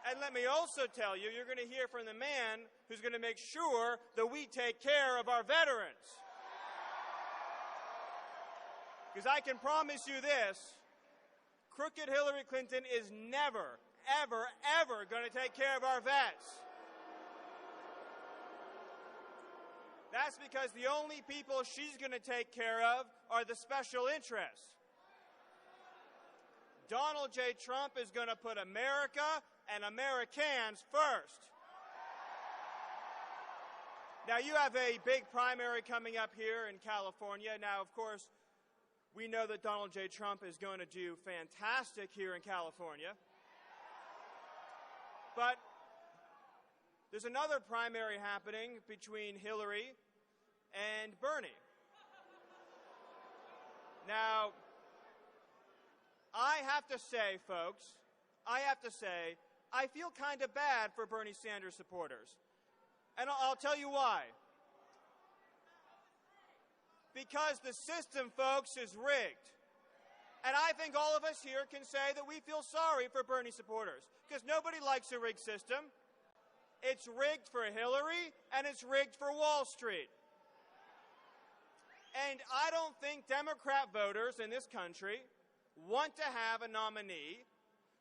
And let me also tell you, you're going to hear from the man who's going to make sure that we take care of our veterans. Because I can promise you this, crooked Hillary Clinton is never, ever, ever going to take care of our vets. That's because the only people she's going to take care of are the special interests. Donald J. Trump is going to put America and Americans first. Now, you have a big primary coming up here in California. Now, of course, we know that Donald J. Trump is going to do fantastic here in California. But there's another primary happening between Hillary and Bernie. Now, I have to say, folks, I feel kind of bad for Bernie Sanders supporters. And I'll tell you why. Because the system, folks, is rigged. And I think all of us here can say that we feel sorry for Bernie supporters, because nobody likes a rigged system. It's rigged for Hillary, and it's rigged for Wall Street. And I don't think Democrat voters in this country want to have a nominee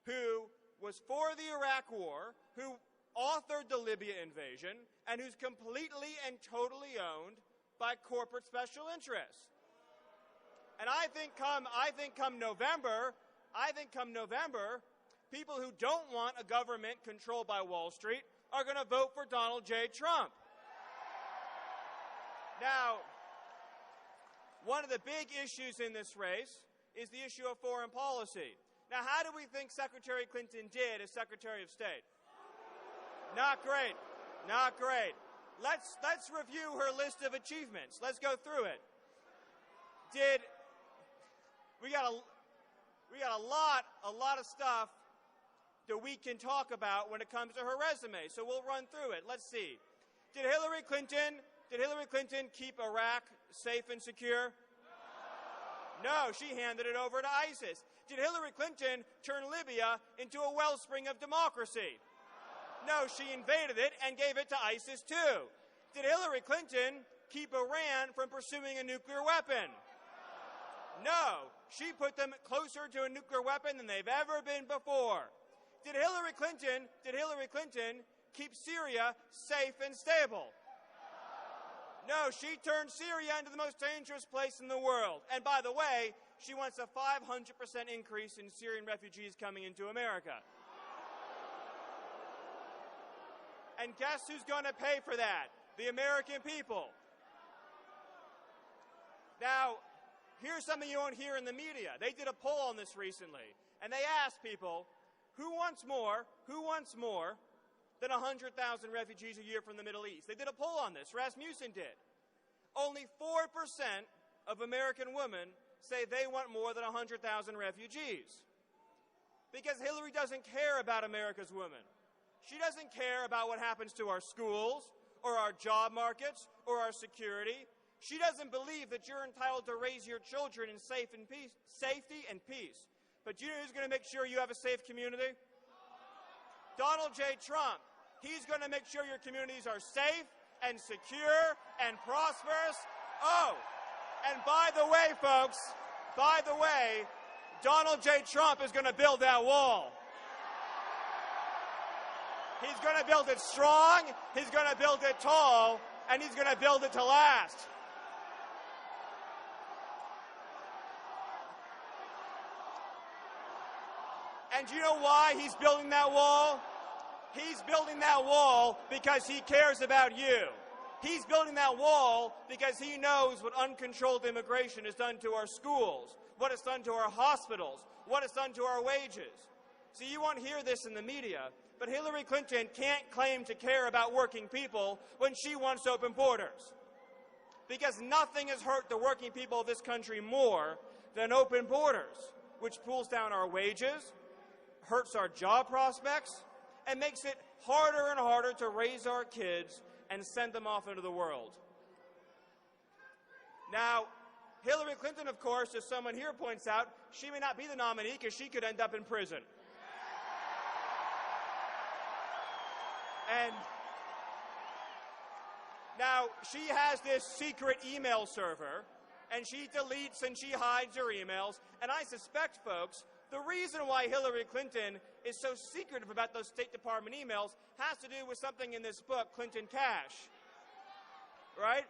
who was for the Iraq War, who authored the Libya invasion, and who's completely and totally owned by corporate special interests. And I think come November, people who don't want a government controlled by Wall Street are going to vote for Donald J. Trump. Now, one of the big issues in this race is the issue of foreign policy. Now, how do we think Secretary Clinton did as Secretary of State? Not great. Not great. Let's review her list of achievements. Let's go through it. We got a lot of stuff that we can talk about when it comes to her resume. So we'll run through it. Let's see. Did Hillary Clinton keep Iraq safe and secure? No, she handed it over to ISIS. Did Hillary Clinton turn Libya into a wellspring of democracy? No, she invaded it and gave it to ISIS too. Did Hillary Clinton keep Iran from pursuing a nuclear weapon? No, she put them closer to a nuclear weapon than they've ever been before. Did Hillary Clinton keep Syria safe and stable? No, she turned Syria into the most dangerous place in the world. And by the way, she wants a 500% increase in Syrian refugees coming into America. And guess who's going to pay for that? The American people. Now, here's something you won't hear in the media. They did a poll on this recently, and they asked people, who wants more than 100,000 refugees a year from the Middle East? They did a poll on this. Rasmussen did. Only 4% of American women say they want more than 100,000 refugees. Because Hillary doesn't care about America's women. She doesn't care about what happens to our schools, or our job markets, or our security. She doesn't believe that you're entitled to raise your children in safety and peace. But you know who's going to make sure you have a safe community? Donald J. Trump. He's going to make sure your communities are safe and secure and prosperous. Oh, and by the way, folks, Donald J. Trump is going to build that wall. He's going to build it strong, he's going to build it tall, and he's going to build it to last. And do you know why he's building that wall? He's building that wall because he cares about you. He's building that wall because he knows what uncontrolled immigration has done to our schools, what it's done to our hospitals, what it's done to our wages. See, you won't hear this in the media, but Hillary Clinton can't claim to care about working people when she wants open borders. Because nothing has hurt the working people of this country more than open borders, which pulls down our wages, hurts our job prospects, and makes it harder and harder to raise our kids and send them off into the world. Now, Hillary Clinton, of course, as someone here points out, she may not be the nominee because she could end up in prison. And now, she has this secret email server, and she deletes and she hides her emails. And I suspect, folks, the reason why Hillary Clinton is so secretive about those State Department emails has to do with something in this book, Clinton Cash. Right?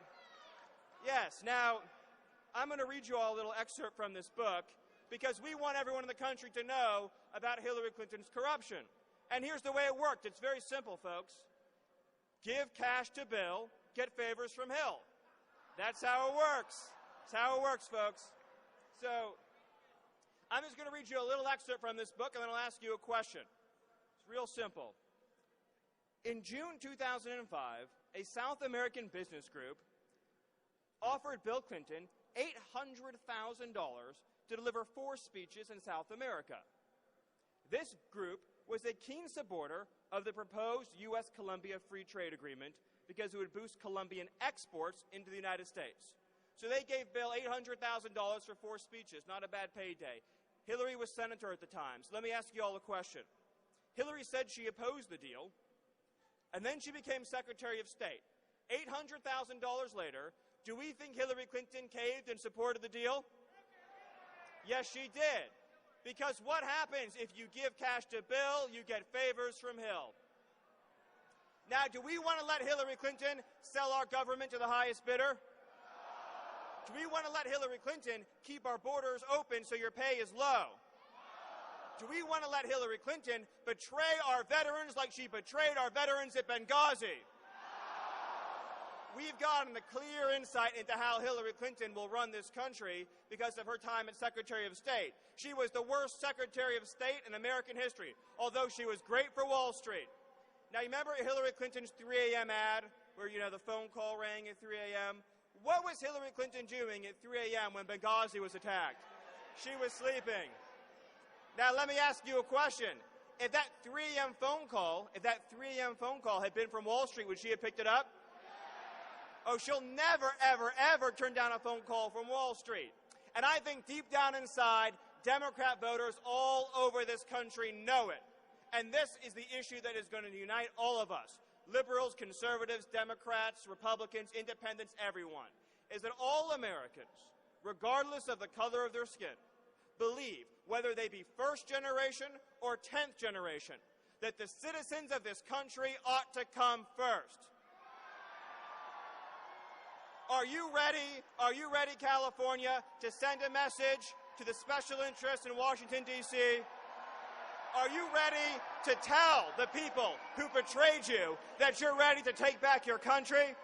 Yes. Now, I'm going to read you all a little excerpt from this book because we want everyone in the country to know about Hillary Clinton's corruption. And here's the way it worked. It's very simple, folks. Give cash to Bill, get favors from Hill. That's how it works. That's how it works, folks. So, I'm just going to read you a little excerpt from this book, and then I'll ask you a question. It's real simple. In June 2005, a South American business group offered Bill Clinton $800,000 to deliver 4 speeches in South America. This group was a keen supporter of the proposed U.S.-Colombia Free Trade Agreement because it would boost Colombian exports into the United States. So they gave Bill $800,000 for 4 speeches, not a bad payday. Hillary was senator at the time, so let me ask you all a question. Hillary said she opposed the deal, and then she became Secretary of State. $800,000 later, do we think Hillary Clinton caved and supported the deal? Yes, she did. Because what happens if you give cash to Bill, you get favors from Hill. Now, do we want to let Hillary Clinton sell our government to the highest bidder? Do we want to let Hillary Clinton keep our borders open so your pay is low? Do we want to let Hillary Clinton betray our veterans like she betrayed our veterans at Benghazi? We've gotten a clear insight into how Hillary Clinton will run this country because of her time as Secretary of State. She was the worst Secretary of State in American history, although she was great for Wall Street. Now, you remember Hillary Clinton's 3 a.m. ad where, the phone call rang at 3 a.m.? What was Hillary Clinton doing at 3 a.m. when Benghazi was attacked? She was sleeping. Now, let me ask you a question. If that 3 a.m. phone call had been from Wall Street, would she have picked it up? Oh, she'll never, ever, ever turn down a phone call from Wall Street. And I think deep down inside, Democrat voters all over this country know it. And this is the issue that is going to unite all of us. Liberals, conservatives, Democrats, Republicans, independents, everyone. Is that all Americans, regardless of the color of their skin, believe, whether they be first generation or 10th generation, that the citizens of this country ought to come first. Are you ready, California, to send a message to the special interests in Washington, D.C.? Are you ready to tell the people who betrayed you that you're ready to take back your country?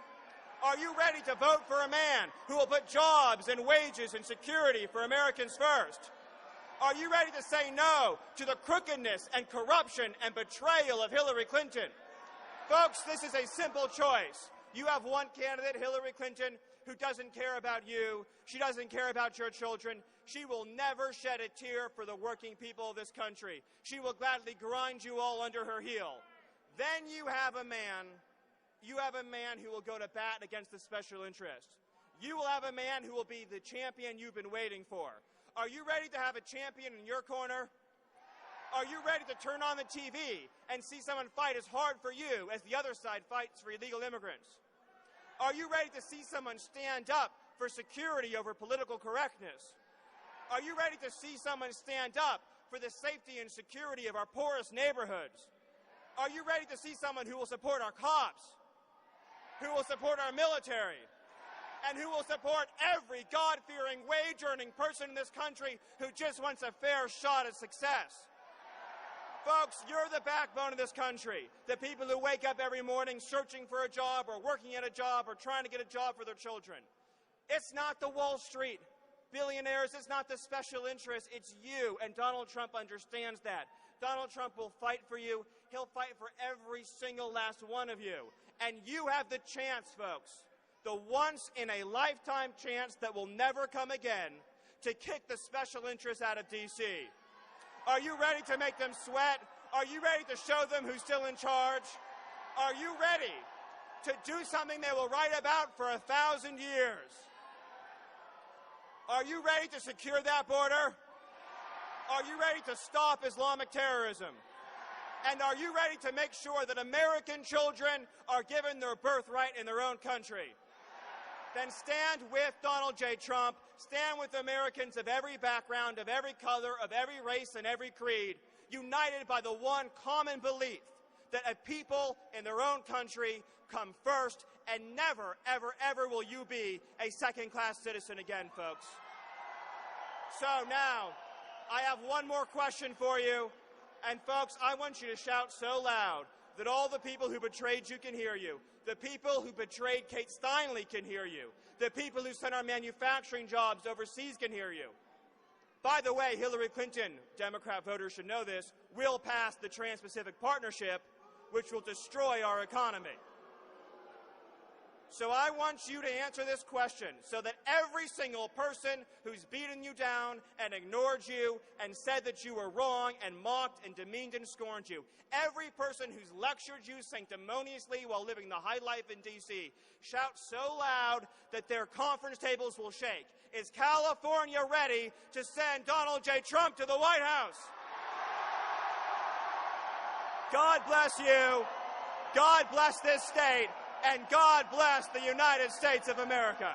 Are you ready to vote for a man who will put jobs and wages and security for Americans first? Are you ready to say no to the crookedness and corruption and betrayal of Hillary Clinton? Folks, this is a simple choice. You have one candidate, Hillary Clinton, who doesn't care about you. She doesn't care about your children. She will never shed a tear for the working people of this country. She will gladly grind you all under her heel. Then you have a man who will go to bat against the special interests. You will have a man who will be the champion you've been waiting for. Are you ready to have a champion in your corner? Are you ready to turn on the TV and see someone fight as hard for you as the other side fights for illegal immigrants? Are you ready to see someone stand up for security over political correctness? Are you ready to see someone stand up for the safety and security of our poorest neighborhoods? Are you ready to see someone who will support our cops, who will support our military, and who will support every God-fearing, wage-earning person in this country who just wants a fair shot at success? Folks, you're the backbone of this country. The people who wake up every morning searching for a job or working at a job or trying to get a job for their children. It's not the Wall Street billionaires. It's not the special interests. It's you, and Donald Trump understands that. Donald Trump will fight for you. He'll fight for every single last one of you. And you have the chance, folks, the once-in-a-lifetime chance that will never come again, to kick the special interests out of D.C. Are you ready to make them sweat? Are you ready to show them who's still in charge? Are you ready to do something they will write about for 1,000 years? Are you ready to secure that border? Are you ready to stop Islamic terrorism? And are you ready to make sure that American children are given their birthright in their own country? Then stand with Donald J. Trump, stand with Americans of every background, of every color, of every race, and every creed, united by the one common belief that a people in their own country come first, and never, ever, ever will you be a second-class citizen again, folks. So now, I have one more question for you. And folks, I want you to shout so loud that all the people who betrayed you can hear you. The people who betrayed Kate Steinle can hear you. The people who sent our manufacturing jobs overseas can hear you. By the way, Hillary Clinton, Democrat voters should know this, will pass the Trans-Pacific Partnership, which will destroy our economy. So I want you to answer this question so that every single person who's beaten you down and ignored you and said that you were wrong and mocked and demeaned and scorned you, every person who's lectured you sanctimoniously while living the high life in D.C., shout so loud that their conference tables will shake. Is California ready to send Donald J. Trump to the White House? God bless you. God bless this state. And God bless the United States of America.